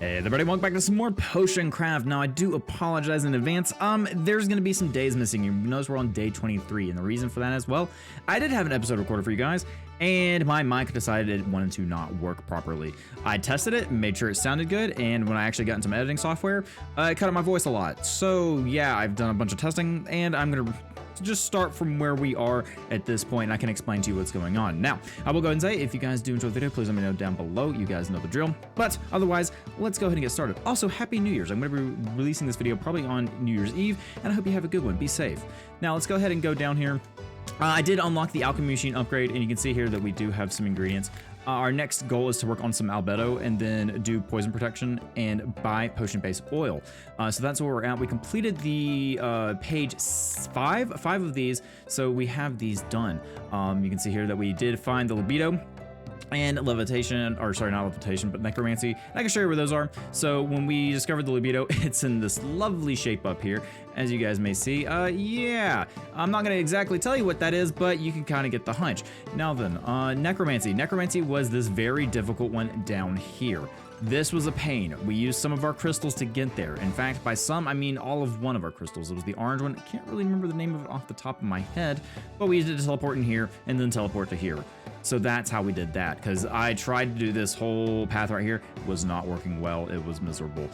Hey everybody, welcome back to some more potion craft. Now I do apologize in advance. There's gonna be some days missing. You notice we're on day 23, and the reason for that is, well, I did have an episode recorded for you guys, and my mic decided it wanted to not work properly. I tested it, made sure it sounded good, and when I actually got into some editing software, it cut out my voice a lot. So yeah, I've done a bunch of testing, and I'm gonna just start from where we are at this point, and I can explain to you what's going on. Now, I will go ahead and say, if you guys do enjoy the video, please let me know down below. You guys know the drill. But otherwise, let's go ahead and get started. Also, Happy New Year's. I'm going to be releasing this video probably on New Year's Eve, and I hope you have a good one. Be safe. Now, let's go ahead and go down here. I did unlock the Alchemy machine upgrade, and you can see here that we do have some ingredients. Our next goal is to work on some albedo and then do poison protection and buy potion-based oil. So that's where we're at. We completed the page five of these, so we have these done. You can see here that we did find the libido and levitation, or sorry, not levitation, but necromancy. And I can show you where those are. So when we discovered the libido, it's in this lovely shape up here, as you guys may see. Yeah, I'm not gonna exactly tell you what that is, but you can kind of get the hunch. Now then, necromancy. Necromancy was this very difficult one down here. This was a pain. We used some of our crystals to get there. In fact, by some, I mean all of one of our crystals. It was the orange one. I can't really remember the name of it off the top of my head, but we used it to teleport in here and then teleport to here. So that's how we did that, because I tried to do this whole path right here. It was not working well. It was miserable.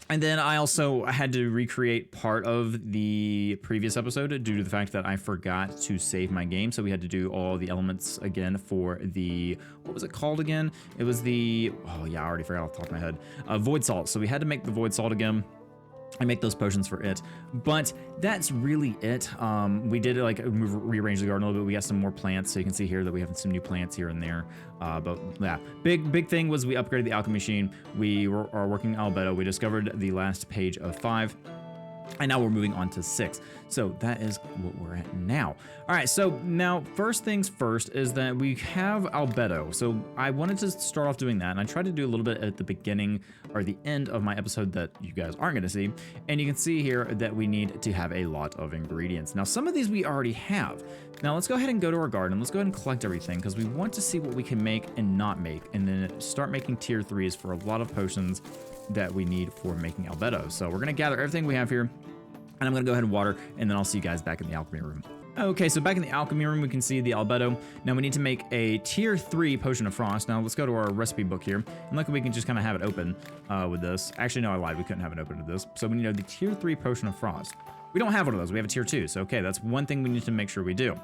And then I also had to recreate part of the previous episode due to the fact that I forgot to save my game. So we had to do all the elements again for the, what was it called again? It was the, oh yeah, I already forgot off the top of my head. Void salt. So we had to make the void salt again. I make those potions for it, but that's really it. We did like rearrange the garden a little bit. We got some more plants, so you can see here that we have some new plants here and there. But yeah, big thing was we upgraded the alchemy machine. We are working albedo. We discovered the last page of 5. And now we're moving on to 6. So that is what we're at now. All right, so now first things first is that we have albedo. So I wanted to start off doing that, and I tried to do a little bit at the beginning or the end of my episode that you guys aren't gonna see. And you can see here that we need to have a lot of ingredients. Now some of these we already have. Now let's go ahead and go to our garden. Let's go ahead and collect everything, because we want to see what we can make and not make, and then start making tier 3s for a lot of potions that we need for making albedo. So we're gonna gather everything we have here, and I'm gonna go ahead and water, and then I'll see you guys back in the alchemy room. Okay, so back in the alchemy room, we can see the albedo. Now we need to make a tier 3 potion of frost. Now let's go to our recipe book here, and look, we can just kind of have it open with this. Actually, no, I lied, we couldn't have it open with this. So we need the tier 3 potion of frost. We don't have one of those, we have a tier 2, so okay, that's one thing we need to make sure we do.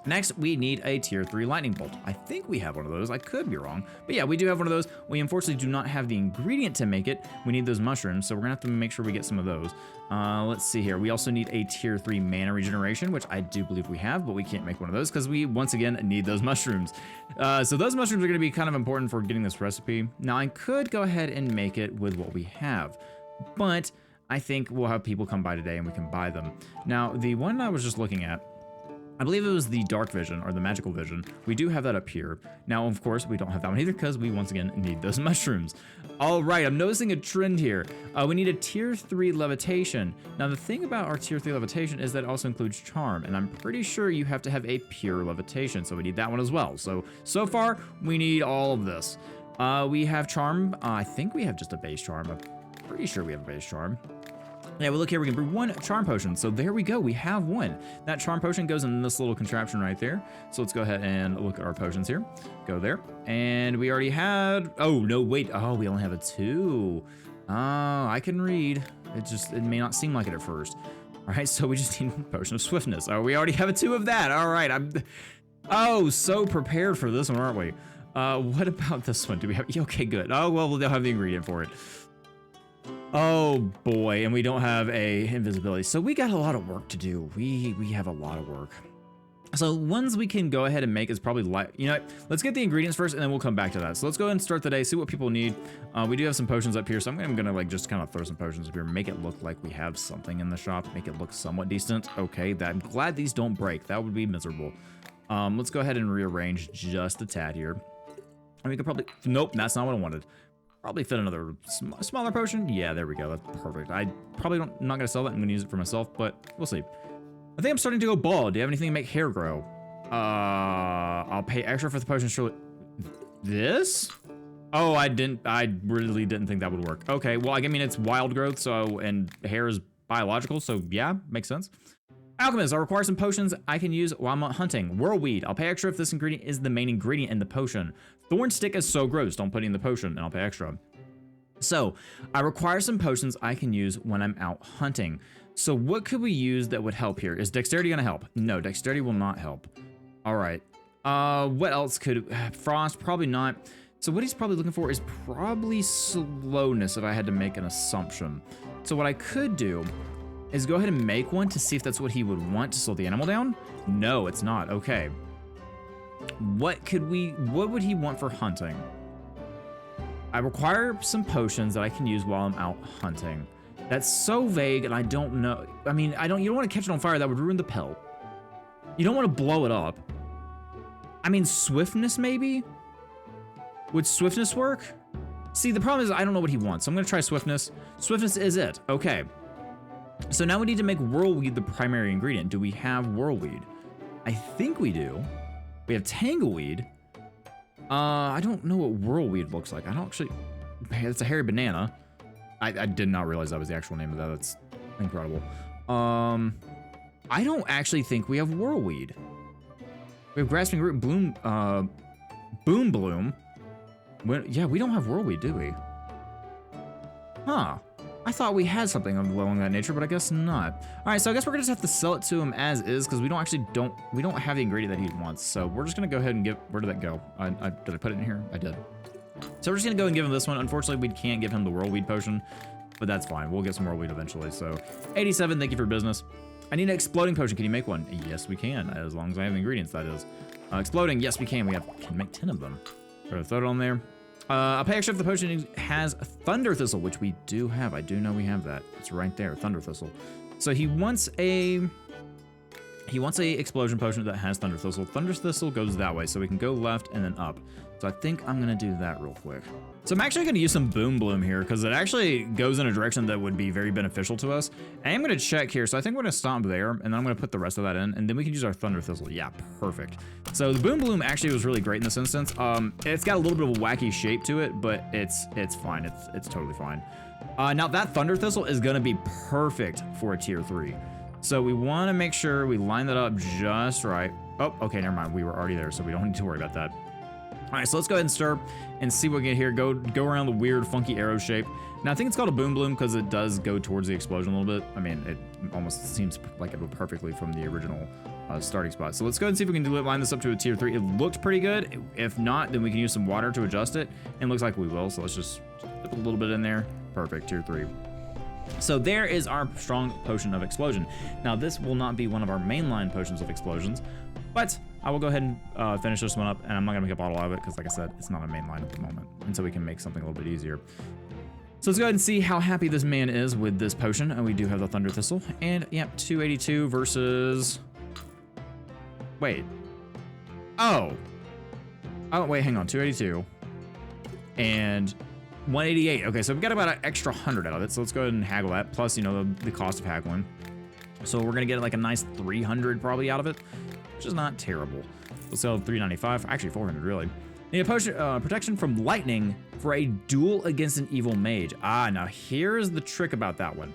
Next, we need a tier 3 lightning bolt. I think we have one of those. I could be wrong. But yeah, we do have one of those. We unfortunately do not have the ingredient to make it. We need those mushrooms, so we're gonna have to make sure we get some of those. Let's see here. We also need a tier 3 mana regeneration, which I do believe we have, but we can't make one of those because we, once again, need those mushrooms. So those mushrooms are gonna be kind of important for getting this recipe. Now, I could go ahead and make it with what we have, but I think we'll have people come by today and we can buy them. Now, the one I was just looking at, I believe it was the dark vision or the magical vision. We do have that up here. Now, of course, we don't have that one either because we once again need those mushrooms. All right, I'm noticing a trend here. We need a tier 3 levitation. Now, the thing about our tier 3 levitation is that it also includes charm, and I'm pretty sure you have to have a pure levitation, so we need that one as well. So far, we need all of this. We have charm. I think we have just a base charm. I'm pretty sure we have a base charm. Yeah, well, look here, we can brew 1 charm potion. So there we go, we have 1. That charm potion goes in this little contraption right there. So let's go ahead and look at our potions here. Go there. And we already had, oh, no, wait. Oh, we only have a 2. Oh, I can read. It may not seem like it at first. All right, so we just need a potion of swiftness. Oh, we already have a 2 of that. All right, I'm so prepared for this one, aren't we? What about this one? Do we have, okay, good. Oh, well, they'll have the ingredient for it. Oh boy, and we don't have a invisibility. So we got a lot of work to do. We have a lot of work. So ones we can go ahead and make is probably you know what? Let's get the ingredients first and then we'll come back to that. So let's go ahead and start the day, see what people need. We do have some potions up here, so I'm gonna like just kind of throw some potions up here, make it look like we have something in the shop, make it look somewhat decent. Okay, I'm glad these don't break. That would be miserable. Let's go ahead and rearrange just a tad here. And we could probably, nope, that's not what I wanted. Probably fit another smaller potion. Yeah, there we go. That's perfect. I probably I'm not gonna sell that. I'm gonna use it for myself, but we'll see. I think I'm starting to go bald. Do you have anything to make hair grow? I'll pay extra for the potion. Surely. This? Oh, I really didn't think that would work. Okay, well, I mean, it's wild growth, so, and hair is biological, so yeah, makes sense. Alchemist, I'll require some potions I can use while I'm hunting. Whirlweed, I'll pay extra if this ingredient is the main ingredient in the potion. Thorn stick is so gross, don't put it in the potion, and I'll pay extra. So, I require some potions I can use when I'm out hunting. So what could we use that would help here? Is dexterity gonna help? No, dexterity will not help. All right, what else could, frost, probably not. So what he's probably looking for is probably slowness if I had to make an assumption. So what I could do is go ahead and make one to see if that's what he would want to slow the animal down. No, it's not. Okay. What would he want for hunting? I require some potions that I can use while I'm out hunting. That's so vague and I don't know. I mean, you don't want to catch it on fire. That would ruin the pelt. You don't want to blow it up. I mean, swiftness maybe? Would swiftness work? See, the problem is I don't know what he wants. So I'm gonna try swiftness. Swiftness is it, okay. So now we need to make whirlweed the primary ingredient. Do we have whirlweed? I think we do. We have tangleweed. I don't know what whirlweed looks like. I don't actually, it's a hairy banana. I did not realize that was the actual name of that. That's incredible. I don't actually think we have whirlweed. We have grasping root, boom bloom. Yeah, we don't have whirlweed, do we? Huh. I thought we had something along that nature, but I guess not. All right, so I guess we're gonna just have to sell it to him as is because we don't have the ingredient that he wants. So we're just gonna go ahead and where did that go? Did I put it in here? I did. So we're just gonna go and give him this one. Unfortunately, we can't give him the whirlweed potion, but that's fine. We'll get some whirlweed eventually. So 87, thank you for business. I need an exploding potion. Can you make one? Yes, we can, as long as I have the ingredients, that is. Exploding, yes, we can. Can make 10 of them. So throw it on there. I'll pay extra if the potion has Thunder Thistle, which we do have. I do know we have that. It's right there, Thunder Thistle. So he wants a explosion potion that has Thunder Thistle. Thunder Thistle goes that way, so we can go left and then up. So I think I'm gonna do that real quick. So I'm actually gonna use some Boom Bloom here because it actually goes in a direction that would be very beneficial to us. I am gonna check here, so I think we're gonna stop there and then I'm gonna put the rest of that in and then we can use our Thunder Thistle. Yeah, perfect. So the Boom Bloom actually was really great in this instance. It's got a little bit of a wacky shape to it, but it's fine. It's totally fine. Now that Thunder Thistle is gonna be perfect for a tier 3. So we wanna make sure we line that up just right. Oh, okay, never mind. We were already there, so we don't need to worry about that. All right, so let's go ahead and stir and see what we get here. Go around the weird, funky arrow shape. Now, I think it's called a Boom Bloom because it does go towards the explosion a little bit. I mean, it almost seems like it would perfectly from the original starting spot. So let's go ahead and see if we can line this up to a tier 3. It looked pretty good. If not, then we can use some water to adjust it. And it looks like we will, so let's just put a little bit in there. Perfect, tier 3. So there is our strong potion of explosion. Now, this will not be one of our mainline potions of explosions, but I will go ahead and finish this one up, and I'm not gonna make a bottle out of it because, like I said, it's not a main line at the moment, and so we can make something a little bit easier. So let's go ahead and see how happy this man is with this potion, and we do have the Thunder Thistle, and yep, 282 versus, wait, oh, wait, hang on, 282, and 188, okay, so we've got about an extra 100 out of it, so let's go ahead and haggle that, plus, you know, the cost of haggling. So we're gonna get like a nice 300 probably out of it, which is not terrible. We'll sell 395, actually 400 really. Need a potion, protection from lightning for a duel against an evil mage. Now here's the trick about that one.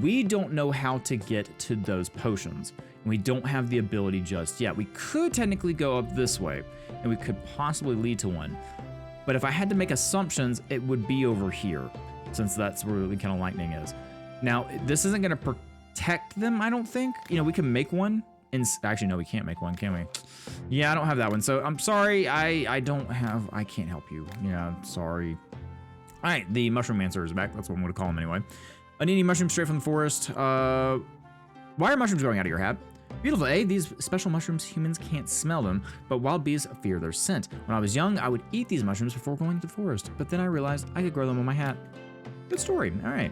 We don't know how to get to those potions. And we don't have the ability just yet. We could technically go up this way, and we could possibly lead to one. But if I had to make assumptions, it would be over here, since that's where the kind of lightning is. Now, this isn't gonna protect them, I don't think. You know, we can make one. Actually, no, we can't make one, can we? Yeah, I don't have that one. So I'm sorry, I can't help you. Yeah, sorry. All right, the Mushroom Mancer is back. That's what I'm gonna call him anyway. I need mushrooms straight from the forest. Why are mushrooms growing out of your hat? Beautiful, eh? These special mushrooms, humans can't smell them, but wild bees fear their scent. When I was young, I would eat these mushrooms before going to the forest, but then I realized I could grow them on my hat. Good story, all right.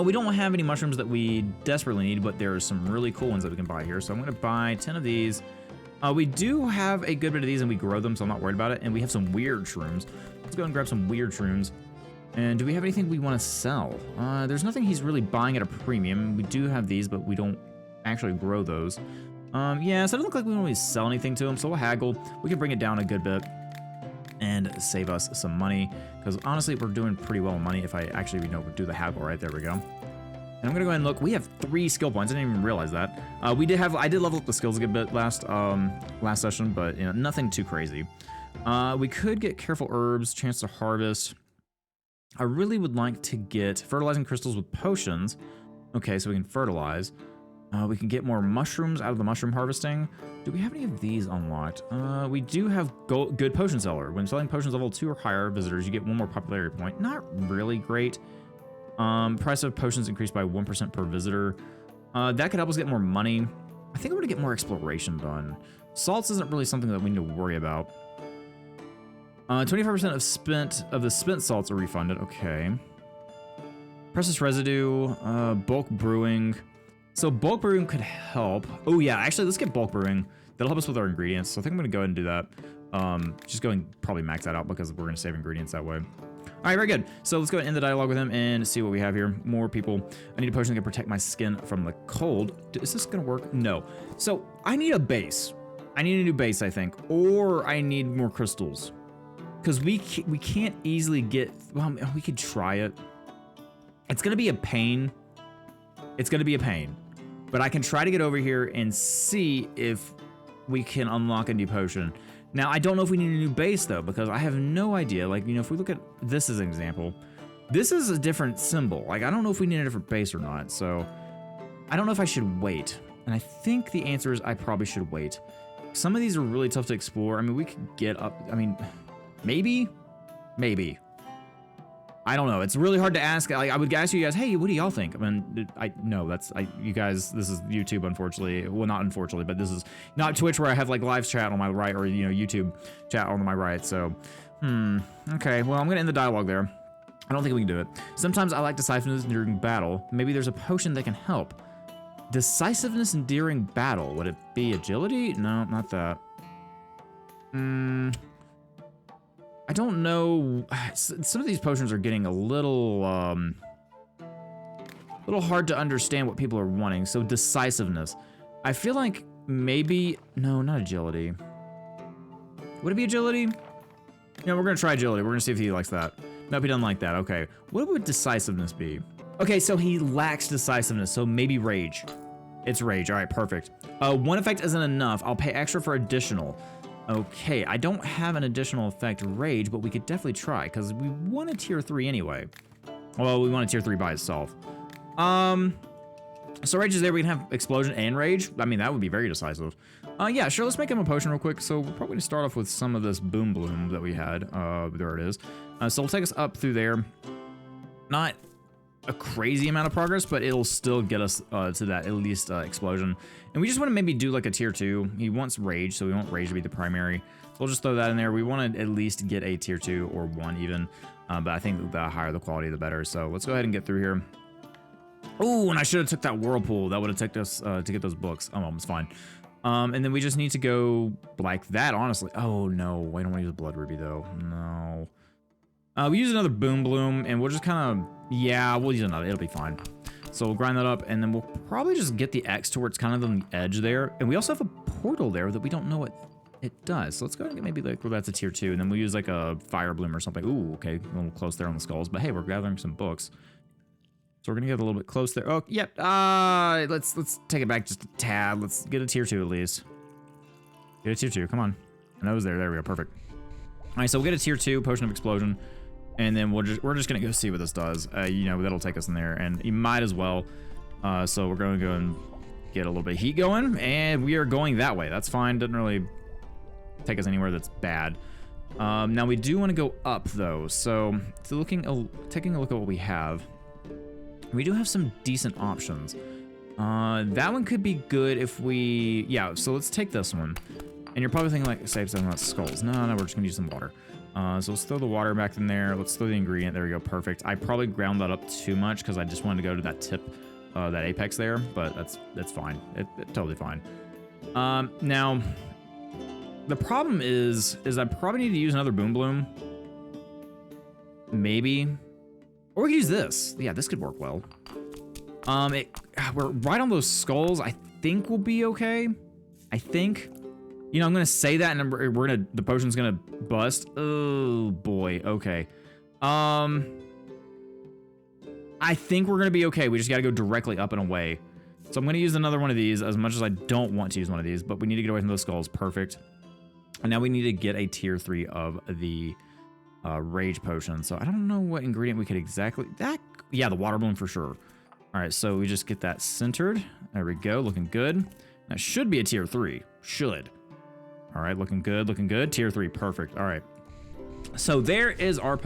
We don't have any mushrooms that we desperately need, but there are some really cool ones that we can buy here. So I'm gonna buy 10 of these. We do have a good bit of these and we grow them, so I'm not worried about it. And we have some weird shrooms. Let's go and grab some weird shrooms. And do we have anything we wanna sell? There's nothing he's really buying at a premium. We do have these, but we don't actually grow those. Yeah, so it doesn't look like we don't really sell anything to him, so we'll haggle. We can bring it down a good bit. and save us some money, because honestly, we're doing pretty well on money if I actually, do the haggle right. There we go. And I'm gonna go ahead and look. We have 3 skill points. I didn't even realize that. I did level up the skills a good bit last session, but nothing too crazy. We could get careful herbs, chance to harvest. I really would like to get fertilizing crystals with potions. Okay, so we can fertilize. We can get more mushrooms out of the mushroom harvesting. Do we have any of these unlocked? We do have good potion seller. When selling potions level 2 or higher visitors, you get 1 more popularity point. Not really great. Price of potions increased by 1% per visitor. That could help us get more money. I think I'm gonna get more exploration done. Salts isn't really something that we need to worry about. 25% of the spent salts are refunded. Okay. Precious residue, bulk brewing. So bulk brewing could help. Oh yeah, actually let's get bulk brewing. That'll help us with our ingredients. So I think I'm gonna go ahead and do that. Just go and probably max that out because we're gonna save ingredients that way. All right, very good. So let's go ahead and end the dialogue with him and see what we have here. More people. I need a potion that can protect my skin from the cold. Is this gonna work? No. So I need a base. I need a new base, I think, or I need more crystals. Because we can't easily get, well, we could try it. It's gonna be a pain. It's gonna be a pain. But I can try to get over here and see if we can unlock a new potion. Now, I don't know if we need a new base though, because I have no idea. Like, if we look at this as an example, this is a different symbol. Like, I don't know if we need a different base or not. So I don't know if I should wait. And I think the answer is I probably should wait. Some of these are really tough to explore. I mean, we could get up, maybe. I don't know. It's really hard to ask. Like, I would ask you guys, hey, what do y'all think? You guys, this is YouTube, unfortunately. Well, not unfortunately, but this is not Twitch where I have like live chat on my right or, YouTube chat on my right. So, okay. Well, I'm going to end the dialogue there. I don't think we can do it. Sometimes I like decisiveness during battle. Maybe there's a potion that can help. Decisiveness during battle. Would it be agility? No, not that. I don't know. Some of these potions are getting a little hard to understand what people are wanting. So decisiveness. I feel like maybe, no, not agility. Would it be agility? We're gonna try agility. We're gonna see if he likes that. Nope, he doesn't like that. Okay, what would decisiveness be? Okay, so he lacks decisiveness, so maybe rage. It's rage, all right, perfect. 1 effect isn't enough. I'll pay extra for additional. Okay, I don't have an additional effect rage, but we could definitely try, because we want a tier 3 anyway. Well, we want a tier 3 by itself. So rage is there, we can have explosion and rage. I mean, that would be very decisive. Yeah, sure, let's make him a potion real quick. So we're probably gonna start off with some of this boom bloom that we had. There it is. So it'll take us up through there. Not a crazy amount of progress, but it'll still get us to that at least explosion. And we just want to maybe do like a tier 2. He wants rage, so we want rage to be the primary. So we'll just throw that in there. We want to at least get a tier 2 or 1 even, but I think the higher the quality, the better. So let's go ahead and get through here. Oh, and I should have took that whirlpool. That would have taken us to get those books. Oh, it's fine. And then we just need to go like that, honestly. Oh no, I don't want to use a blood ruby though. No. We use another boom bloom, and we'll just kind of, yeah, we'll use another. It'll be fine. So we'll grind that up, and then we'll probably just get the X to where it's kind of on the edge there. And we also have a portal there that we don't know what it does. So let's go ahead and get maybe like, well, that's a tier 2, and then we'll use like a fire bloom or something. Ooh, okay, a little close there on the skulls, but hey, we're gathering some books. So we're gonna get a little bit close there. Oh, yep. Let's take it back just a tad. Let's get a tier 2 at least. Get a tier 2. Come on. I know it was there. There we go. Perfect. All right, so we'll get a tier 2 potion of explosion. And then we're just gonna go see what this does. That'll take us in there, and you might as well. So we're gonna go and get a little bit of heat going, and we are going that way. That's fine. Doesn't really take us anywhere that's bad. Now we do want to go up though. So taking a look at what we have, we do have some decent options. That one could be good if we, yeah. So let's take this one. And you're probably thinking like, save something about skulls. No, we're just gonna use some water. So let's throw the water back in there. Let's throw the ingredient. There we go. Perfect. I probably ground that up too much because I just wanted to go to that tip, that apex there, but that's fine. It's totally fine. Now, the problem is I probably need to use another boom bloom. Maybe. Or we could use this. Yeah, this could work well. We're right on those skulls. I think we'll be okay. I think. You know, I'm gonna say that, and the potion's gonna bust. Oh boy. Okay. I think we're gonna be okay. We just gotta go directly up and away. So I'm gonna use another one of these, as much as I don't want to use one of these, but we need to get away from those skulls. Perfect. And now we need to get a tier 3 of the rage potion. So I don't know what ingredient we could exactly... Yeah, the water bloom for sure. All right, so we just get that centered. There we go, looking good. That should be a tier 3. Should. All right, looking good, looking good. Tier 3, perfect. All right. So there is our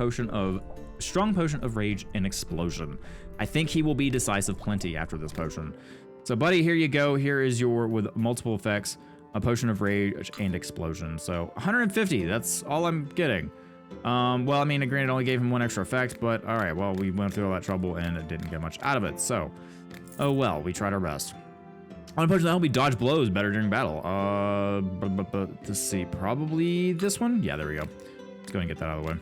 strong potion of rage and explosion. I think he will be decisive plenty after this potion. So buddy, here you go. Here is your, with multiple effects, a potion of rage and explosion. So 150, that's all I'm getting. Well, I mean, granted, it only gave him one extra effect, but all right, well, we went through all that trouble and it didn't get much out of it. So, oh well, we tried our best. On a potion that helped me dodge blows better during battle. Let's see, probably this one? Yeah, there we go. Let's go and get that out of the way.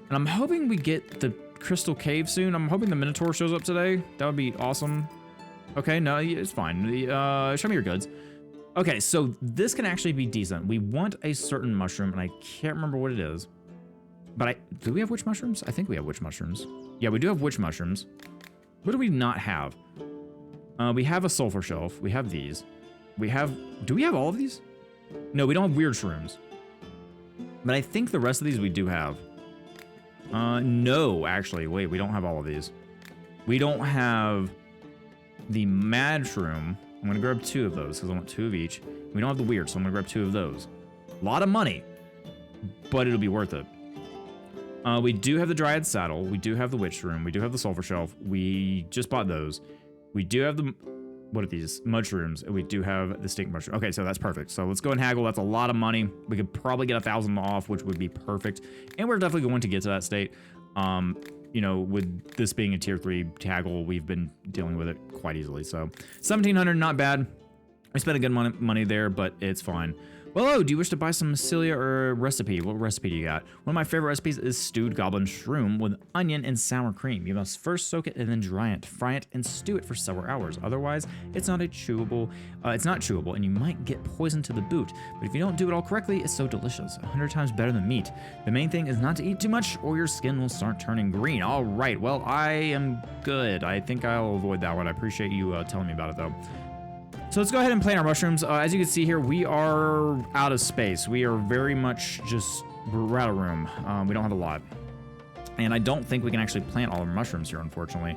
And I'm hoping we get the crystal cave soon. I'm hoping the Minotaur shows up today. That would be awesome. Okay, no, it's fine. Show me your goods. Okay, so this can actually be decent. We want a certain mushroom, and I can't remember what it is. But do we have witch mushrooms? I think we have witch mushrooms. Yeah, we do have witch mushrooms. What do we not have? We have a sulfur shelf. We have these. Do we have all of these? No, we don't have weird shrooms. But I think the rest of these we do have. No, actually, wait, we don't have all of these. We don't have the mad shroom. I'm gonna grab 2 of those because I want 2 of each. We don't have the weird, so I'm gonna grab 2 of those. A lot of money, but it'll be worth it. We do have the Dryad Saddle. We do have the Witch Room. We do have the Sulfur Shelf. We just bought those. We do have the, what are these? Mushrooms. And we do have the Stink Mushroom. Okay, so that's perfect. So let's go and haggle. That's a lot of money. We could probably get 1,000 off, which would be perfect. And we're definitely going to get to that state. You know, with this being a tier 3 haggle, we've been dealing with it quite easily. So 1,700, not bad. We spent a good money there, but it's fine. Well, oh, do you wish to buy some mycelia or a recipe? What recipe do you got? One of my favorite recipes is stewed goblin shroom with onion and sour cream. You must first soak it and then dry it, fry it, and stew it for several hours. Otherwise, it's not chewable, and you might get poisoned to the boot. But if you don't do it all correctly, it's so delicious. 100 times better than meat. The main thing is not to eat too much or your skin will start turning green. All right, well, I am good. I think I'll avoid that one. I appreciate you telling me about it, though. So let's go ahead and plant our mushrooms. As you can see here, we are out of space. We are very much just, we're out of room. We don't have a lot. And I don't think we can actually plant all our mushrooms here, unfortunately.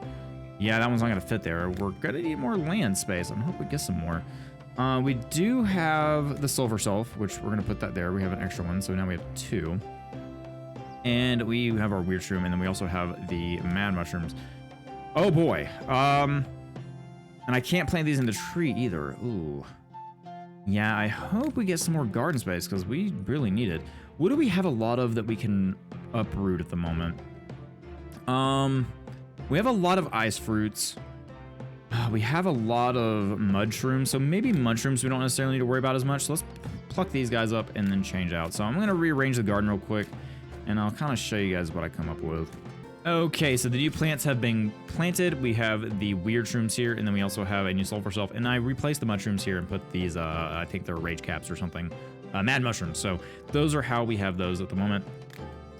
Yeah, that one's not gonna fit there. We're gonna need more land space. I hope we get some more. We do have the Sulfur Shelf, which we're gonna put that there. We have an extra one, so now we have 2. And we have our weird shroom, and then we also have the mad mushrooms. Oh boy. And I can't plant these in the tree either. Ooh. Yeah, I hope we get some more garden space because we really need it. What do we have a lot of that we can uproot at the moment? We have a lot of ice fruits. We have a lot of mud shrooms, so maybe mushrooms we don't necessarily need to worry about as much. So let's pluck these guys up and then change out. So I'm gonna rearrange the garden real quick and I'll kind of show you guys what I come up with. Okay, so the new plants have been planted. We have the weird shrooms here, and then we also have a new sulfur shelf. And I replaced the mushrooms here and put these, I think they're rage caps or something, mad mushrooms. So those are how we have those at the moment.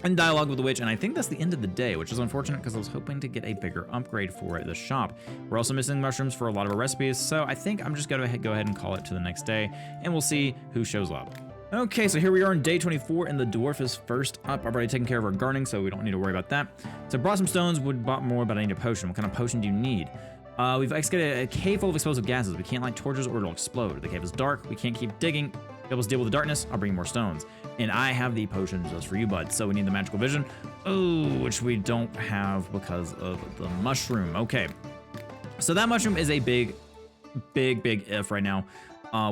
And dialogue with the witch, and I think that's the end of the day, which is unfortunate because I was hoping to get a bigger upgrade for the shop. We're also missing mushrooms for a lot of our recipes, so I think I'm just gonna go ahead and call it to the next day, and we'll see who shows up. Okay, so here we are on day 24, and the dwarf is first up. I've already taken care of our gardening, so we don't need to worry about that. So brought some stones, would bought more, but I need a potion. What kind of potion do you need? We've excavated a cave full of explosive gases. We can't light torches or it'll explode. The cave is dark. We can't keep digging. Able to deal with the darkness. I'll bring more stones. And I have the potion just for you, bud. So we need the magical vision. Oh, which we don't have because of the mushroom. Okay. So that mushroom is a big if right now.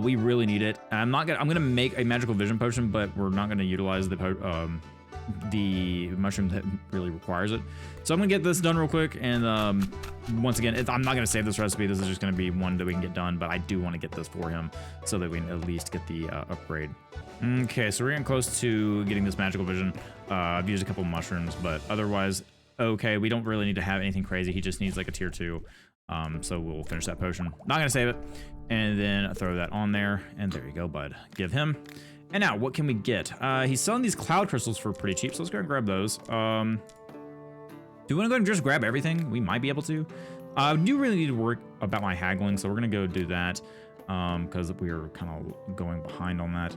We really need it. I'm gonna make a magical vision potion, but we're not gonna utilize the mushroom that really requires it. So I'm gonna get this done real quick, and once again, I'm not gonna save this recipe. This is just gonna be one that we can get done, but I do want to get this for him so that we can at least get the upgrade. Okay, so we're getting close to getting this magical vision. I've used a couple of mushrooms, but otherwise, okay, we don't really need to have anything crazy. He just needs like a tier 2. So we'll finish that potion. Not gonna save it. and then throw that on there, and there you go, bud. Give him. And now, what can we get? He's selling these cloud crystals for pretty cheap, so let's go and grab those. Do we want to go and just grab everything? We might be able to. I do really need to work about my haggling, so we're going to go do that because we are kind of going behind on that.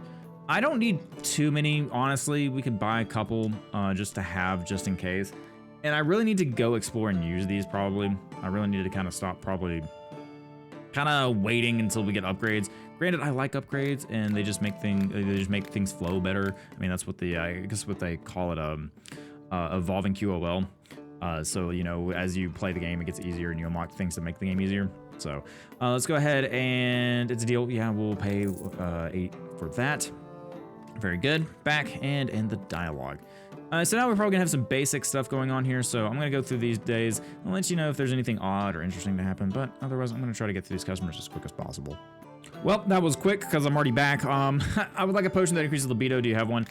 I don't need too many, honestly. We could buy a couple just to have, just in case. And I really need to go explore and use these probably. I really need to kind of stop probably kind of waiting until we get upgrades. Granted, I like upgrades and they just make things flow better. I mean, that's what I guess what they call it, evolving QOL. So, you know, as you play the game, it gets easier and you unlock things to make the game easier. So let's go ahead and it's a deal. Yeah, we'll pay 8 for that. Very good. Back and end the dialogue. So now we're probably gonna have some basic stuff going on here. So I'm gonna go through these days and let you know if there's anything odd or interesting to happen. But otherwise, I'm gonna try to get through these customers as quick as possible. Well, that was quick because I'm already back. I would like a potion that increases libido. Do you have one?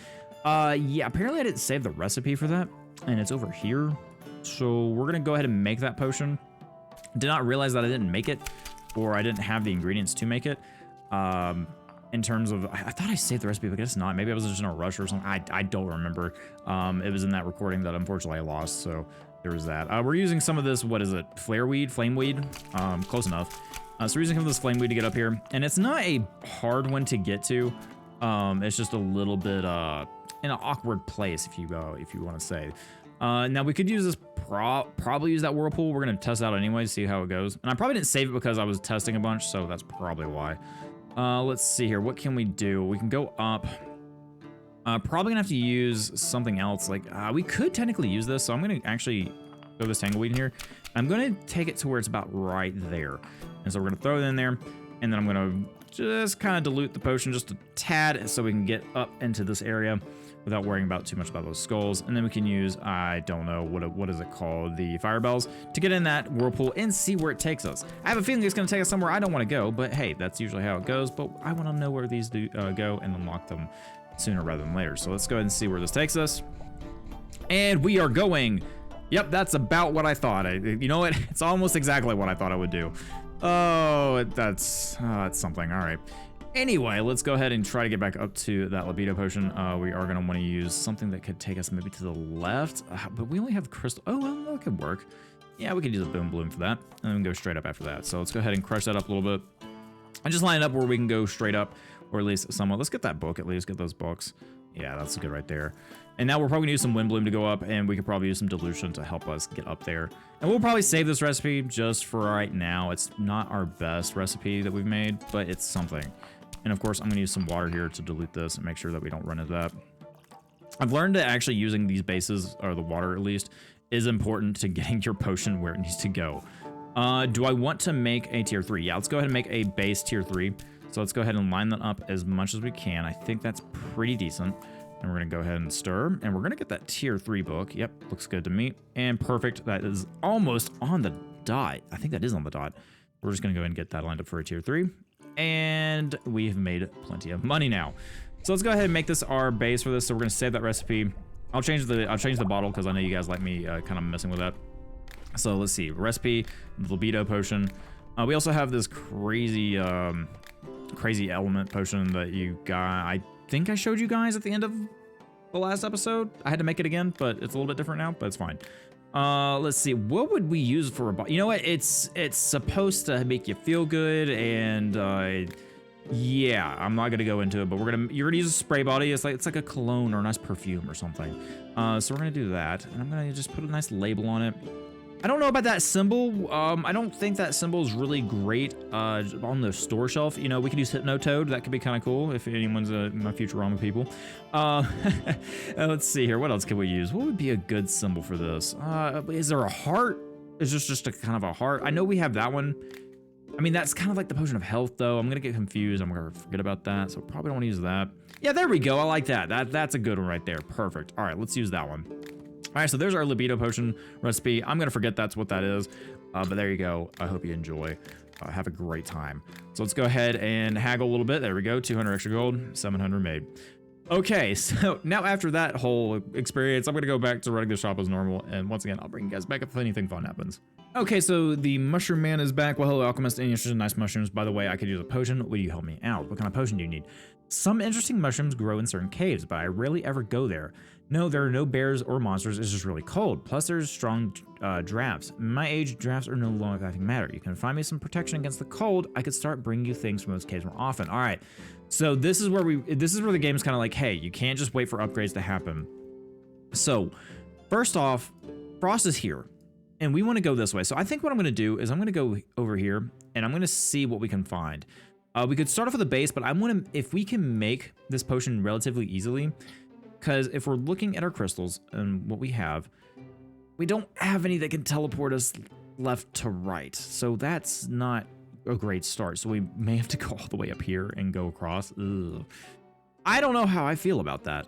Yeah, apparently I didn't save the recipe for that, and it's over here. So we're gonna go ahead and make that potion. Did not realize that I didn't make it, or I didn't have the ingredients to make it. In terms of, I thought I saved the recipe, but I guess not. Maybe I was just in a rush or something. I don't remember. It was in that recording that unfortunately I lost, so there was that. We're using some of this, what is it? Flame weed? Close enough. So we're using some of this flame weed to get up here, and it's not a hard one to get to. It's just a little bit in an awkward place, if you want to say. Now we could use this, probably use that whirlpool. We're gonna test out anyway, see how it goes. And I probably didn't save it because I was testing a bunch, so that's probably why. Let's see here. What can we do? We can go up. Probably gonna have to use something else. Like we could technically use this, so I'm gonna actually throw this tangleweed in here. I'm gonna take it to where it's about right there, and so we're gonna throw it in there, and then I'm gonna just kind of dilute the potion just a tad, so we can get up into this area without worrying about too much about those skulls. And then we can use, I don't know, what is it called? The fire bells to get in that whirlpool and see where it takes us. I have a feeling it's going to take us somewhere I don't want to go, but hey, that's usually how it goes. But I want to know where these do go and unlock them sooner rather than later. So let's go ahead and see where this takes us. And we are going. Yep, that's about what I thought. You know what? It's almost exactly what I thought I would do. Oh, that's something. All right. Anyway, let's go ahead and try to get back up to that libido potion. We are going to want to use something that could take us maybe to the left, but we only have crystal. Oh, well, that could work. Yeah, we could use a boom bloom for that, and then go straight up after that. So let's go ahead and crush that up a little bit. And just line it up where we can go straight up, or at least somewhat. Let's get that book at least, get those books. Yeah, that's good right there. And now we're probably gonna use some wind bloom to go up, and we could probably use some dilution to help us get up there. And we'll probably save this recipe just for right now. It's not our best recipe that we've made, but it's something. And of course, I'm gonna use some water here to dilute this and make sure that we don't run into that. I've learned that actually using these bases, or the water at least, is important to getting your potion where it needs to go. Do I want to make a tier 3? Yeah, let's go ahead and make a base tier 3. So let's go ahead and line that up as much as we can. I think that's pretty decent. And we're gonna go ahead and stir, and we're gonna get that tier 3 book. Yep, looks good to me. And perfect, that is almost on the dot. I think that is on the dot. We're just gonna go ahead and get that lined up for a tier 3. And we have made plenty of money now. So let's go ahead and make this our base for this. So we're gonna save that recipe. I'll change the bottle because I know you guys like me kind of messing with that. So let's see, recipe, libido potion. We also have this crazy element potion that you got. I think I showed you guys at the end of the last episode. I had to make it again, but it's a little bit different now, but it's fine. Let's see, what would we use for a bottle? You know what, it's supposed to make you feel good, and yeah, I'm not gonna go into it, but you're gonna use a spray body. It's like a cologne or a nice perfume or something. So we're gonna do that, and I'm gonna just put a nice label on it. I don't know about that symbol. I don't think that symbol is really great on the store shelf. You know, we could use Hypnotoad. That could be kind of cool if anyone's my Futurama people. Let's see here. What else could we use? What would be a good symbol for this? Is there a heart? Is this just a kind of a heart? I know we have that one. I mean, that's kind of like the potion of health, though. I'm gonna get confused. I'm gonna forget about that, so probably don't want to use that. Yeah, there we go. I like that. That's a good one right there. Perfect. All right, let's use that one. All right, so there's our libido potion recipe. I'm gonna forget that's what that is, but there you go. I hope you enjoy. Have a great time. So let's go ahead and haggle a little bit. There we go. 200 extra gold, 700 made. Okay, so now after that whole experience, I'm gonna go back to running the shop as normal, and once again, I'll bring you guys back if anything fun happens. Okay, so the mushroom man is back. Well, hello, alchemist. Any interested in nice mushrooms? By the way, I could use a potion. Will you help me out? What kind of potion do you need? Some interesting mushrooms grow in certain caves, but I rarely ever go there. No, there are no bears or monsters. It's just really cold. Plus, there's strong drafts. My age, drafts are no longer that matter. You can find me some protection against the cold. I could start bringing you things from those caves more often. All right. So this is where the game's kind of like, hey, you can't just wait for upgrades to happen. So first off, Frost is here and we want to go this way. So I think what I'm going to do is I'm going to go over here and I'm going to see what we can find. We could start off with a base, but if we can make this potion relatively easily, because if we're looking at our crystals and what we don't have any that can teleport us left to right. So that's not a great start. So we may have to go all the way up here and go across. Ugh. I don't know how I feel about that.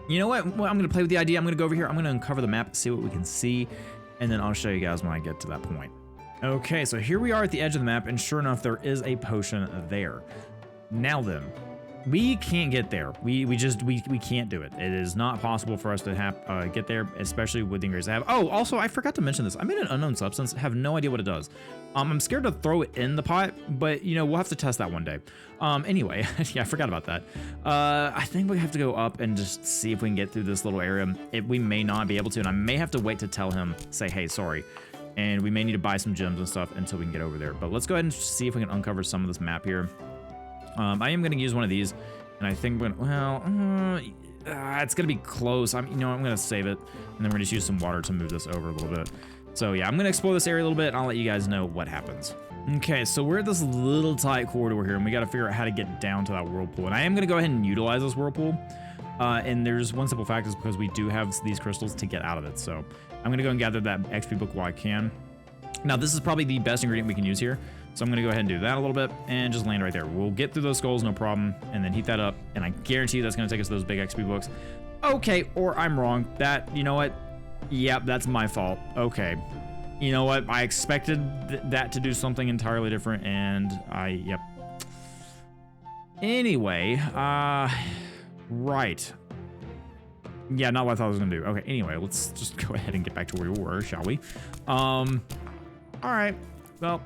You know what? Well, I'm going to play with the idea. I'm going to go over here. I'm going to uncover the map, see what we can see, and then I'll show you guys when I get to that point. Okay, so here we are at the edge of the map, and sure enough, there is a potion there. Now then, we can't get there. We can't do it. It is not possible for us to get there, especially with the ingredients I have. Oh, also, I forgot to mention this. I made an unknown substance. Have no idea what it does. I'm scared to throw it in the pot, but you know, we'll have to test that one day. Anyway, yeah, I forgot about that. I think we have to go up and just see if we can get through this little area. We may not be able to, and I may have to wait to tell him, say, hey, sorry. And we may need to buy some gems and stuff until we can get over there. But let's go ahead and see if we can uncover some of this map here. I am going to use one of these, and I think we're going to, well, it's going to be close. I'm going to save it, and then we're going to just use some water to move this over a little bit. So yeah, I'm going to explore this area a little bit, and I'll let you guys know what happens. Okay, so we're at this little tight corridor here, and we got to figure out how to get down to that whirlpool. And I am going to go ahead and utilize this whirlpool. And there's one simple fact is because we do have these crystals to get out of it. So I'm going to go and gather that XP book while I can. Now, this is probably the best ingredient we can use here. So I'm going to go ahead and do that a little bit and just land right there. We'll get through those skulls, no problem, and then heat that up. And I guarantee you that's going to take us to those big XP books. Okay, or I'm wrong. That, you know what? Yep, that's my fault. Okay. You know what? I expected that to do something entirely different, and yep. Anyway, right. Yeah, not what I thought I was going to do. Okay, anyway, let's just go ahead and get back to where we were, shall we? All right. Well,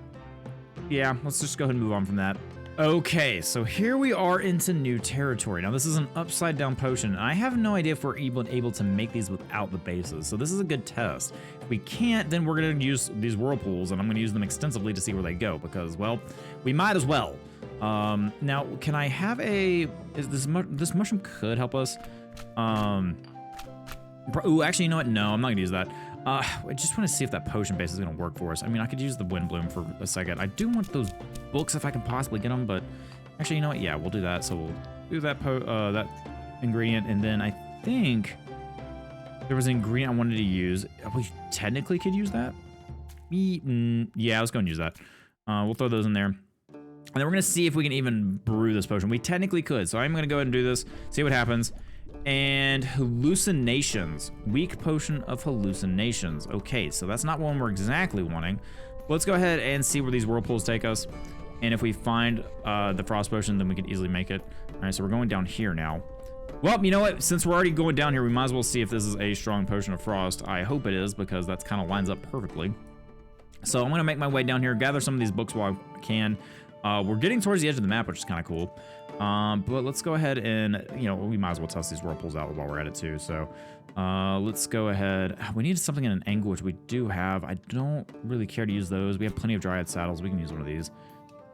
yeah, let's just go ahead and move on from that. Okay, so here we are into new territory. Now, this is an upside down potion. And I have no idea if we're able to make these without the bases. So this is a good test. If we can't, then we're going to use these whirlpools, and I'm going to use them extensively to see where they go because, well, we might as well. Now, can I have this mushroom could help us. Ooh, actually, you know what? No, I'm not going to use that. I just want to see if that potion base is going to work for us. I mean, I could use the wind bloom for a second. I do want those books if I can possibly get them, but actually, you know what? Yeah, we'll do that. So we'll do that that ingredient, and then I think there was an ingredient I wanted to use. We technically could use that. Yeah, let's go and use that. We'll throw those in there. And then we're going to see if we can even brew this potion. We technically could, so I'm going to go ahead and do this, see what happens. And hallucinations. Weak potion of hallucinations. Okay, so that's not one we're exactly wanting. Let's go ahead and see where these whirlpools take us. And if we find the frost potion, then we can easily make it. All right, so we're going down here now. Well, you know what? Since we're already going down here, we might as well see if this is a strong potion of frost. I hope it is, because that kind of lines up perfectly. So I'm going to make my way down here, gather some of these books while I can. We're getting towards the edge of the map, which is kind of cool. But let's go ahead and, we might as well test these whirlpools out while we're at it too. So let's go ahead. We need something in an angle, which we do have. I don't really care to use those. We have plenty of dryad saddles. We can use one of these.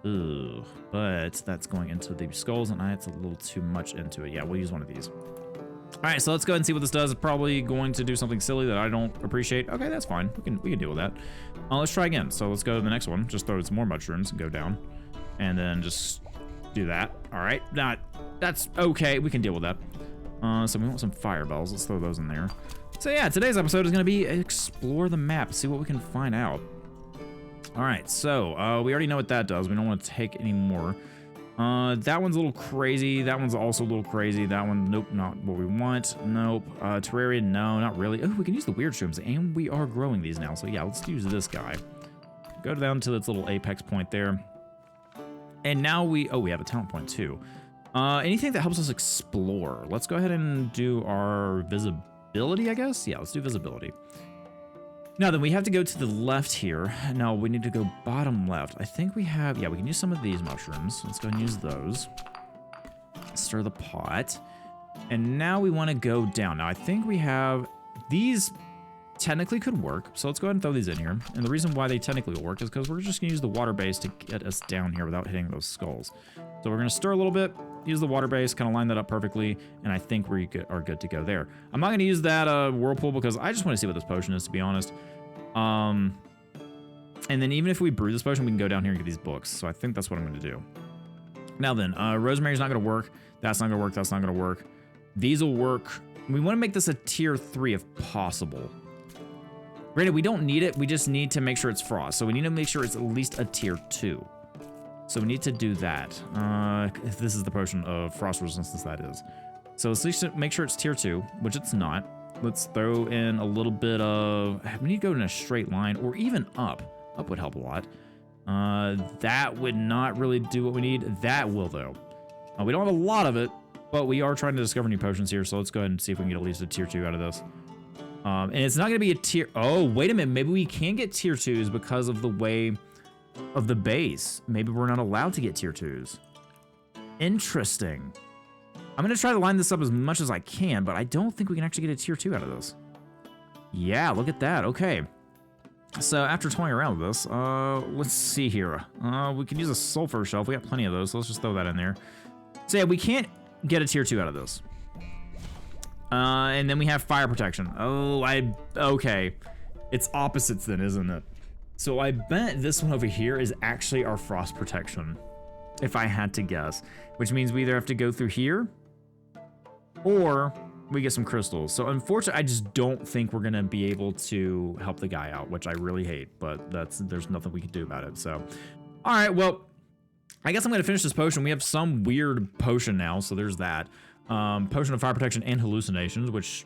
Ugh, but that's going into the skulls, and it's a little too much into it. Yeah, we'll use one of these. All right, so let's go ahead and see what this does. It's probably going to do something silly that I don't appreciate. Okay, that's fine. We can deal with that. Let's try again. So let's go to the next one. Just throw some more mushrooms and go down. And then just do that. All right, that's okay. We can deal with that. So we want some fireballs. Let's throw those in there. So yeah, today's episode is going to be explore the map, see what we can find out. All right, so we already know what that does. We don't want to take any more. That one's a little crazy. That one's also a little crazy. That one, nope, not what we want. Nope. Terraria, no, not really. Oh, we can use the weird shrooms, and we are growing these now. So yeah, let's use this guy. Go down to this little apex point there. And now we have a talent point too. Anything that helps us explore. Let's go ahead and do our visibility, I guess. Yeah, let's do visibility. Now then, we have to go to the left here. Now we need to go bottom left. I think we have, yeah, we can use some of these mushrooms. Let's go and use those. Stir the pot. And now we want to go down. Now I think we have, these technically could work. So let's go ahead and throw these in here. And the reason why they technically will work is because we're just going to use the water base to get us down here without hitting those skulls. So we're going to stir a little bit, use the water base, kind of line that up perfectly, and I think we are good to go there. I'm not going to use that whirlpool because I just want to see what this potion is, to be honest. And then even if we brew this potion, we can go down here and get these books. So I think that's what I'm going to do. Now then, rosemary's not going to work. That's not going to work. That's not going to work. These will work. We want to make this a tier 3 if possible. Granted, we don't need it. We just need to make sure it's frost. So we need to make sure it's at least a tier 2. So we need to do that. This is the potion of frost resistance, that is. So let's at least make sure it's tier 2, which it's not. Let's throw in a little bit of, we need to go in a straight line or even up. Up would help a lot. That would not really do what we need. That will though. We don't have a lot of it, but we are trying to discover new potions here. So let's go ahead and see if we can get at least a tier 2 out of this. And it's not going to be a tier, oh, wait a minute. Maybe we can get tier 2s because of the way of the base. Maybe we're not allowed to get tier 2s. Interesting. I'm going to try to line this up as much as I can, but I don't think we can actually get a tier 2 out of this. Yeah, look at that. Okay. So after toying around with this, let's see here. We can use a sulfur shelf. We got plenty of those, so let's just throw that in there. So yeah, we can't get a tier 2 out of this. And then we have fire protection. Oh, okay. It's opposites then, isn't it? So I bet this one over here is actually our frost protection, if I had to guess, which means we either have to go through here or we get some crystals. So unfortunately, I just don't think we're going to be able to help the guy out, which I really hate, but there's nothing we can do about it. So, all right, well, I guess I'm going to finish this potion. We have some weird potion now, so there's that. Potion of fire protection and hallucinations, which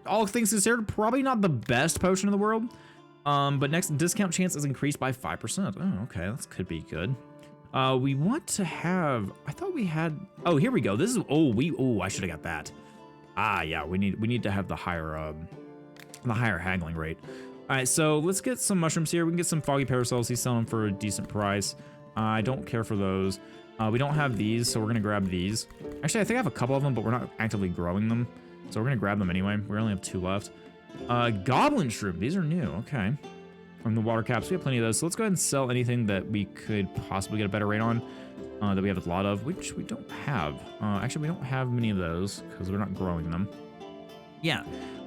all things considered, probably not the best potion in the world. But next discount chance is increased by 5%. Oh, okay, that could be good. We want to have, I thought we had, oh, here we go. This is, I should have got that. Ah, yeah, we need to have the higher haggling rate. All right, so let's get some mushrooms here. We can get some foggy parasols. He's selling for a decent price. I don't care for those. We don't have these, so we're gonna grab these. Actually, I think I have a couple of them, but we're not actively growing them. So we're gonna grab them anyway. We only have 2 left. Goblin shroom, these are new, okay. From the water caps, we have plenty of those. So let's go ahead and sell anything that we could possibly get a better rate on, that we have a lot of, which we don't have. Actually, we don't have many of those because we're not growing them. Yeah,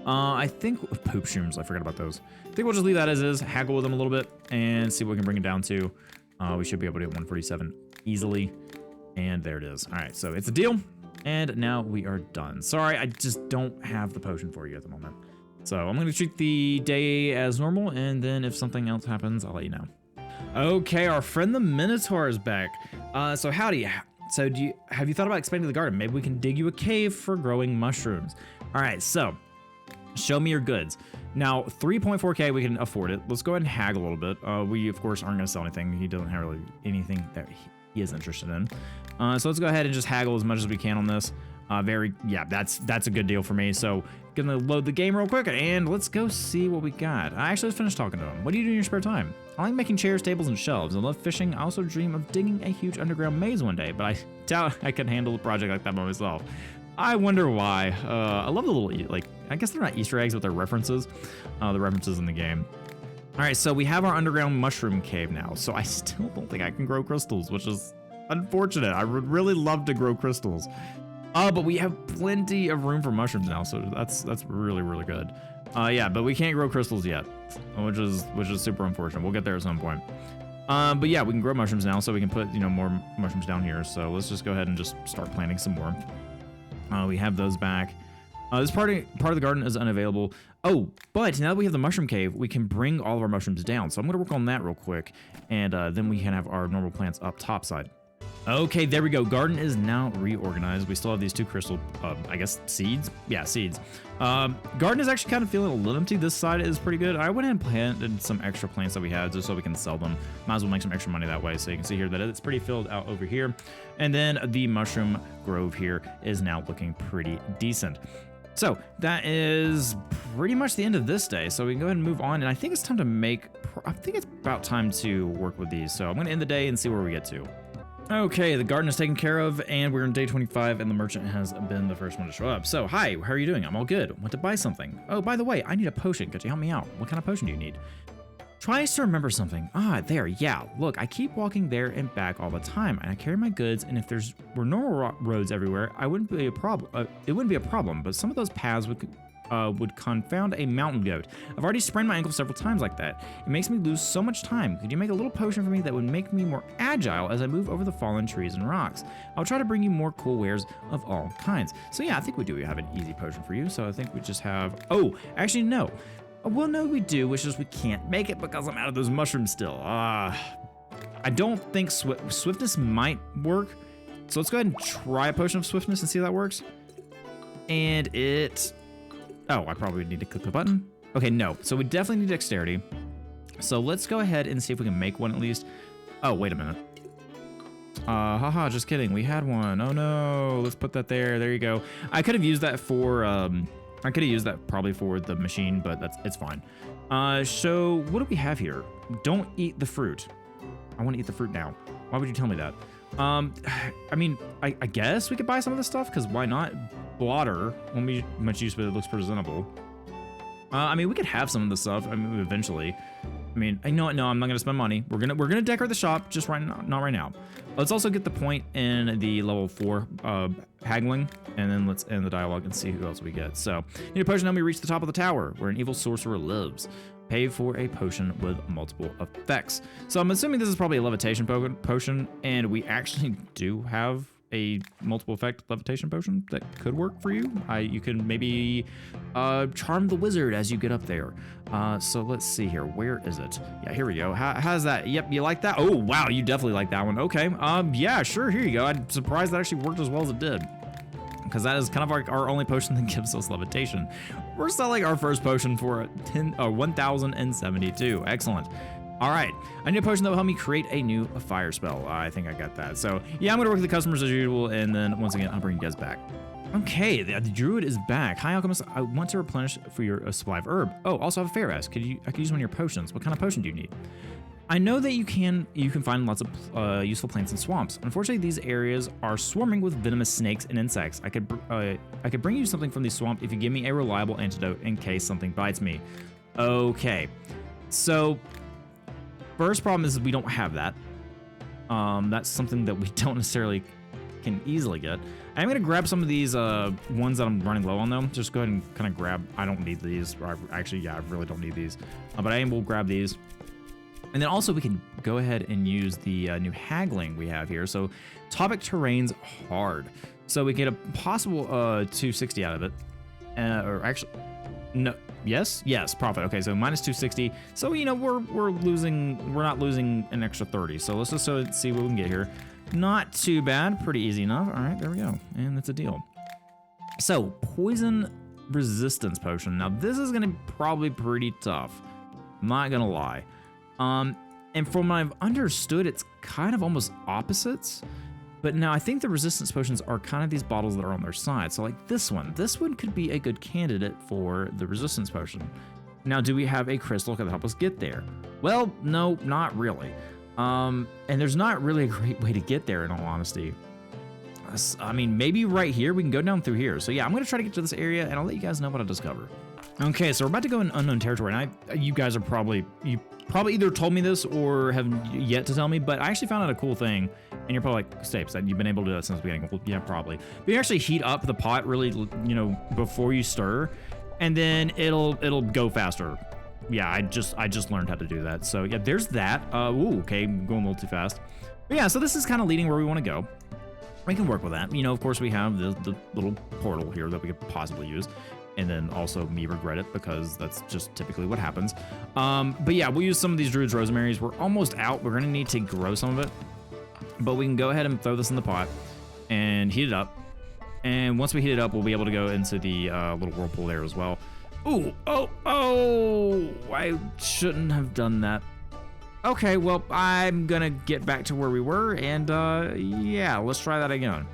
I think, poop shrooms, I forgot about those. I think we'll just leave that as is, haggle with them a little bit, and see what we can bring it down to. We should be able to get 147 easily, and there it is. All right, so it's a deal, and now we are done. Sorry, I just don't have the potion for you at the moment. So I'm going to treat the day as normal, and then if something else happens, I'll let you know. Okay, our friend the Minotaur is back. So howdy. So have you thought about expanding the garden? Maybe we can dig you a cave for growing mushrooms. All right, so show me your goods. Now, 3.4K, we can afford it. Let's go ahead and haggle a little bit. We, of course, aren't going to sell anything. He doesn't have really anything that he is interested in. So let's go ahead and just haggle as much as we can on this. Yeah, that's a good deal for me. So gonna load the game real quick and let's go see what we got. I actually just finished talking to him. What do you do in your spare time? I like making chairs, tables, and shelves. I love fishing. I also dream of digging a huge underground maze one day, but I doubt I can handle a project like that by myself. I wonder why. I love the little, like, I guess they're not Easter eggs, but they're references. The references in the game. All right, so we have our underground mushroom cave now. So I still don't think I can grow crystals, which is unfortunate. I would really love to grow crystals. But we have plenty of room for mushrooms now, so that's really, really good. Yeah, but we can't grow crystals yet, which is super unfortunate. We'll get there at some point. But yeah, we can grow mushrooms now, so we can put, more mushrooms down here. So let's just go ahead and just start planting some more. We have those back. This part of the garden is unavailable. Oh, but now that we have the mushroom cave, we can bring all of our mushrooms down. So I'm going to work on that real quick, and then we can have our normal plants up top side. Okay, there we go. Garden is now reorganized. We still have these 2 crystal, I guess, seeds? Yeah, seeds. Garden is actually kind of feeling a little empty. This side is pretty good. I went ahead and planted some extra plants that we had just so we can sell them. Might as well make some extra money that way. So you can see here that it's pretty filled out over here. And then the mushroom grove here is now looking pretty decent. So that is pretty much the end of this day. So we can go ahead and move on. And I think it's time to I think it's about time to work with these. So I'm going to end the day and see where we get to. Okay, the garden is taken care of, and we're on day 25, and the merchant has been the first one to show up. So, hi, how are you doing? I'm all good. Want to buy something? Oh, by the way, I need a potion. Could you help me out? What kind of potion do you need? Tries to remember something. Ah, there, yeah. Look, I keep walking there and back all the time, and I carry my goods, and if were normal roads everywhere, it wouldn't be a problem, but some of those paths would confound a mountain goat. I've already sprained my ankle several times like that. It makes me lose so much time. Could you make a little potion for me that would make me more agile as I move over the fallen trees and rocks? I'll try to bring you more cool wares of all kinds. So yeah, I think we do have an easy potion for you. So I think we just have, oh, actually no. Well, no, we do, which is we can't make it because I'm out of those mushrooms still. I don't think swiftness might work. So let's go ahead and try a potion of swiftness and see if that works. And oh, I probably need to click the button. Okay, no. So we definitely need dexterity. So let's go ahead and see if we can make one at least. Oh, wait a minute. Haha, just kidding. We had one. Oh no, let's put that there. There you go. I could have used that for, I could have used that probably for the machine, but it's fine. So what do we have here? Don't eat the fruit. I want to eat the fruit now. Why would you tell me that? I mean, I guess we could buy some of this stuff, because why not? Blotter won't be much use, but it looks presentable. I mean, we could have some of this stuff. I mean, eventually. I mean, I know, no, I'm not gonna spend money. We're gonna decorate the shop, just not right now. Let's also get the point in the level 4 haggling, and then let's end the dialogue and see who else we get. So, need a potion to help me reach the top of the tower, where an evil sorcerer lives. Pay for a potion with multiple effects. So I'm assuming this is probably a levitation potion, and we actually do have a multiple effect levitation potion that could work for you. You can maybe charm the wizard as you get up there. So let's see here. Where is it? Yeah, here we go. How's that? Yep, you like that? Oh, wow, you definitely like that one. Okay, yeah, sure, here you go. I'm surprised that actually worked as well as it did, because that is kind of our only potion that gives us levitation. We're selling our first potion for 1,072. Excellent. All right, I need a potion that will help me create a new fire spell. I think I got that. So yeah, I'm gonna work with the customers as usual, and then once again, I'll bring you guys back. Okay, the druid is back. Hi, alchemist. I want to replenish for your supply of herb. Oh, also have a favor ask. I could use one of your potions. What kind of potion do you need? I know that you can find lots of useful plants in swamps. Unfortunately, these areas are swarming with venomous snakes and insects. I could bring you something from the swamp if you give me a reliable antidote in case something bites me. Okay, so first problem is we don't have that. That's something that we don't necessarily can easily get. I'm gonna grab some of these ones that I'm running low on though. Just go ahead and kind of grab. I don't need these. Actually, yeah, I really don't need these. But I will grab these. And then also we can go ahead and use the new haggling we have here. So topic terrain's hard. So we get a possible 260 out of it. Or actually, no, yes, profit. Okay, so minus 260. So, you know, we're not losing an extra 30. So let's just see what we can get here. Not too bad, pretty easy enough. All right, there we go. And that's a deal. So poison resistance potion. Now this is gonna be probably pretty tough. I'm not gonna lie. And from what I've understood, it's kind of almost opposites. But now I think the resistance potions are kind of these bottles that are on their side. So like this one could be a good candidate for the resistance potion. Now, do we have a crystal that can help us get there? Well, no, not really. And there's not really a great way to get there in all honesty. I mean, maybe right here, we can go down through here. So yeah, I'm gonna try to get to this area and I'll let you guys know what I discover. Okay, so we're about to go in unknown territory, and you guys are probably either told me this or have yet to tell me, but I actually found out a cool thing, and you're probably like, Stapes, that you've been able to do that since the beginning. Well, yeah, probably. But you actually heat up the pot really, you know, before you stir, and then it'll go faster. Yeah, I just learned how to do that. So yeah, there's that. Ooh, okay, I'm going a little too fast. But yeah, so this is kind of leading where we want to go. We can work with that. You know, of course, we have the little portal here that we could possibly use. And then also me regret it because that's just typically what happens. But yeah, we'll use some of these Druid's Rosemaries. We're almost out. We're gonna need to grow some of it. but we can go ahead and throw this in the pot and heat it up. And once we heat it up, we'll be able to go into the little whirlpool there as well. Ooh, oh, I shouldn't have done that. Okay, well, I'm gonna get back to where we were, and yeah, let's try that again.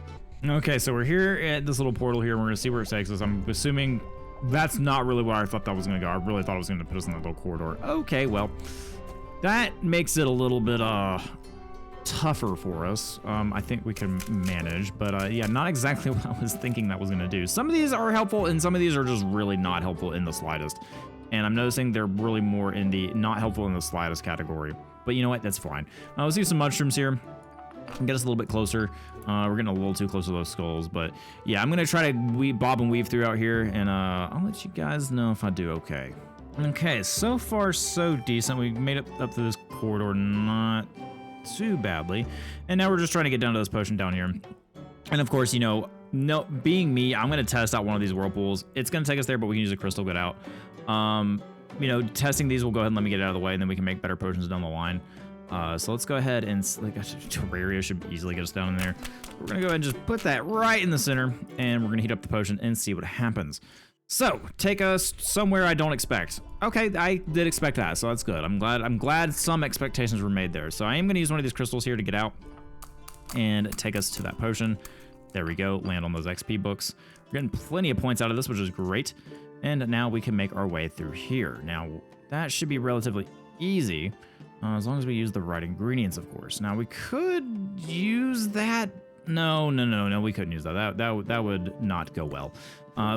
Okay, so we're here at this little portal here, and we're gonna see where it takes us. I'm assuming that's not really where I thought that was gonna go. I really thought it was gonna put us in that little corridor. Okay, well, that makes it a little bit tougher for us. I think we can manage, but yeah, not exactly what I was thinking that was gonna do. Some of these are helpful, and some of these are just really not helpful in the slightest. And I'm noticing they're really more in the not helpful in the slightest category. But you know what? That's fine. Let's use some mushrooms here and get us a little bit closer. We're getting a little too close to those skulls. But yeah, I'm going to try to bob and weave through out here. And I'll let you guys know if I do okay. Okay, so far so decent. We made it up to this corridor not too badly. And now we're just trying to get down to this potion down here. And of course, you know, being me, I'm going to test out one of these whirlpools. It's going to take us there, but we can use a crystal get out. You know, testing these will go ahead and let me get it out of the way, and then we can make better potions down the line. So let's go ahead and, like, Terraria should easily get us down in there. We're gonna go ahead and just put that right in the center, and we're gonna heat up the potion and see what happens. So take us somewhere I don't expect. Okay, I did expect that, so that's good. I'm glad some expectations were made there. So I am gonna use one of these crystals here to get out and take us to that potion. There we go, land on those XP books. We're getting plenty of points out of this, which is great. And now we can make our way through here. Now, that should be relatively easy, as long as we use the right ingredients, of course. Now, we could use that. No, we couldn't use that. That would not go well.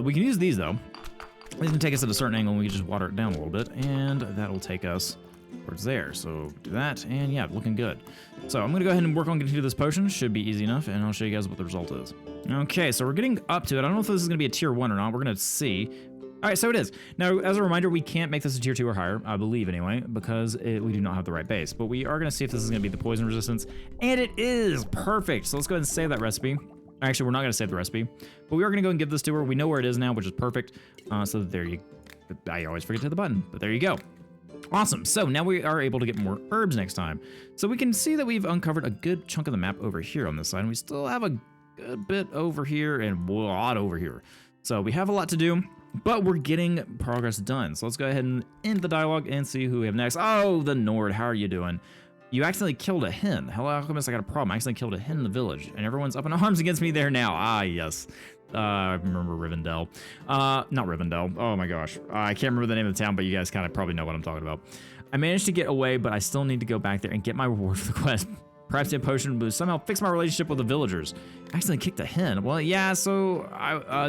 We can use these, though. These can take us at a certain angle, and we can just water it down a little bit, and that'll take us towards there. So do that, and yeah, looking good. So I'm gonna go ahead and work on getting to this potion. Should be easy enough, and I'll show you guys what the result is. Okay, so we're getting up to it. I don't know if this is gonna be a tier 1 or not. We're gonna see. All right, so it is. Now, as a reminder, we can't make this a tier 2 or higher, I believe anyway, because we do not have the right base. But we are going to see if this is going to be the poison resistance, and it is perfect. So let's go ahead and save that recipe. Actually, we're not going to save the recipe, but we are going to go and give this to her. We know where it is now, which is perfect. So there you, I always forget to hit the button, but there you go. Awesome. So now we are able to get more herbs next time. So we can see that we've uncovered a good chunk of the map over here on this side, and we still have a good bit over here and a lot over here. So we have a lot to do. But we're getting progress done. So let's go ahead and end the dialogue and see who we have next. Oh, the Nord, how are you doing? You accidentally killed a hen. Hello, Alchemist, I got a problem. I accidentally killed a hen in the village, and everyone's up in arms against me there now. Ah, yes. I remember Rivendell. Not Rivendell. Oh my gosh. I can't remember the name of the town, but you guys kind of probably know what I'm talking about. I managed to get away, but I still need to go back there and get my reward for the quest. Perhaps a potion will somehow fix my relationship with the villagers. I accidentally kicked a hen. Well, yeah, so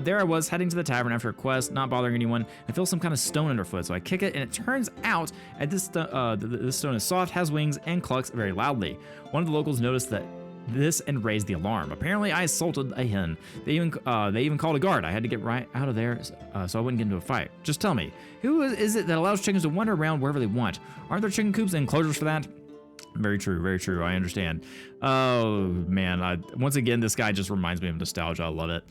there I was heading to the tavern after a quest, not bothering anyone. I feel some kind of stone underfoot, so I kick it, and it turns out this stone is soft, has wings, and clucks very loudly. One of the locals noticed this and raised the alarm. Apparently, I assaulted a hen. They even called a guard. I had to get right out of there so I wouldn't get into a fight. Just tell me, who is it that allows chickens to wander around wherever they want? Aren't there chicken coops and enclosures for that? Very true, very true. I understand. Oh, man. Once again, this guy just reminds me of nostalgia. I love it.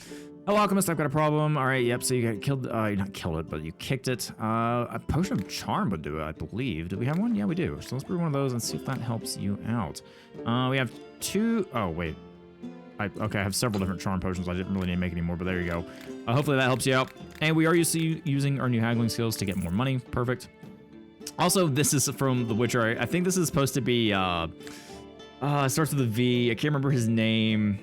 Hello, Alchemist. I've got a problem. All right, yep. So you got killed. You not killed it, but you kicked it. A potion of charm would do it, I believe. Do we have one? Yeah, we do. So let's brew one of those and see if that helps you out. We have 2. Oh, wait. Okay, I have several different charm potions. I didn't really need to make any more, but there you go. Hopefully that helps you out. And we are using our new haggling skills to get more money. Perfect. Also, this is from The Witcher. I think this is supposed to be, it starts with a V. I can't remember his name.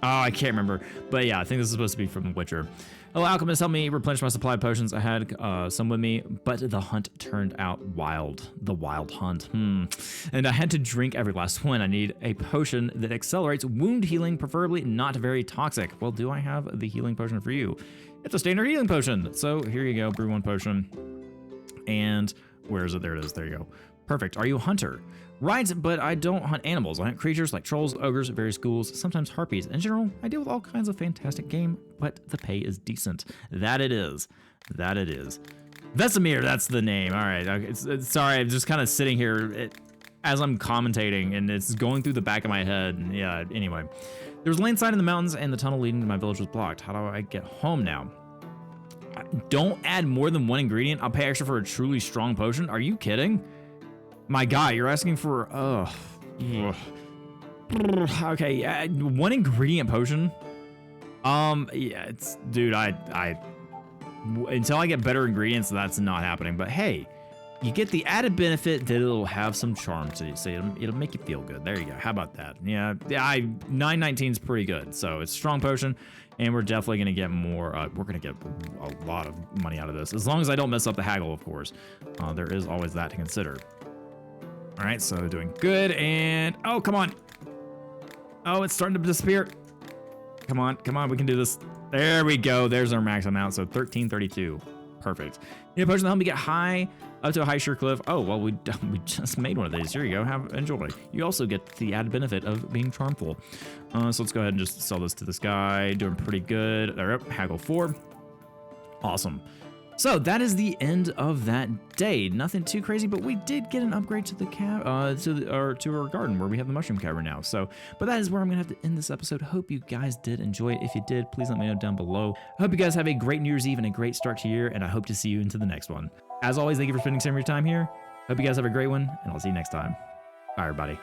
Oh, I can't remember. But yeah, I think this is supposed to be from The Witcher. Hello, Alchemist, help me replenish my supply of potions. I had some with me, but the hunt turned out wild. The wild hunt. And I had to drink every last one. I need a potion that accelerates wound healing, preferably not very toxic. Well, do I have the healing potion for you? It's a standard healing potion. So here you go, brew 1 potion. And where is it? There it is. There you go. Perfect. Are you a hunter? Right, but I don't hunt animals. I hunt creatures like trolls, ogres, various ghouls, sometimes harpies. In general, I deal with all kinds of fantastic game, but the pay is decent. That it is. That it is. Vesemir, that's the name. All right. Sorry, I'm just kind of sitting here as I'm commentating, and it's going through the back of my head. And yeah, anyway. There's a landslide in the mountains, and the tunnel leading to my village was blocked. How do I get home now? Don't add more than 1 ingredient. I'll pay extra for a truly strong potion. Are you kidding? My guy, you're asking for Okay, one ingredient potion. Yeah, it's dude. Until I get better ingredients, that's not happening. But hey, you get the added benefit that it'll have some charm to you, so it'll make you feel good. There you go. How about that? Yeah, 919 is pretty good. So it's strong potion, and we're definitely gonna get more. We're gonna get a lot of money out of this, as long as I don't mess up the haggle, of course. There is always that to consider. All right, so doing good, and oh, come on. Oh, it's starting to disappear. Come on, we can do this. There we go. There's our max amount. So 1332. Perfect. Need a potion to help me get high up to a high sheer cliff. Oh, well, we just made one of these. Here you go. Enjoy. You also get the added benefit of being charmful. So let's go ahead and just sell this to this guy. Doing pretty good. All right, haggle 4. Awesome. So that is the end of that day. Nothing too crazy, but we did get an upgrade to the to our garden where we have the mushroom cavern now. So, but that is where I'm gonna have to end this episode. Hope you guys did enjoy it. If you did, please let me know down below. I hope you guys have a great New Year's Eve and a great start to your year, and I hope to see you into the next one. As always, thank you for spending some of your time here. Hope you guys have a great one, and I'll see you next time. Bye, everybody.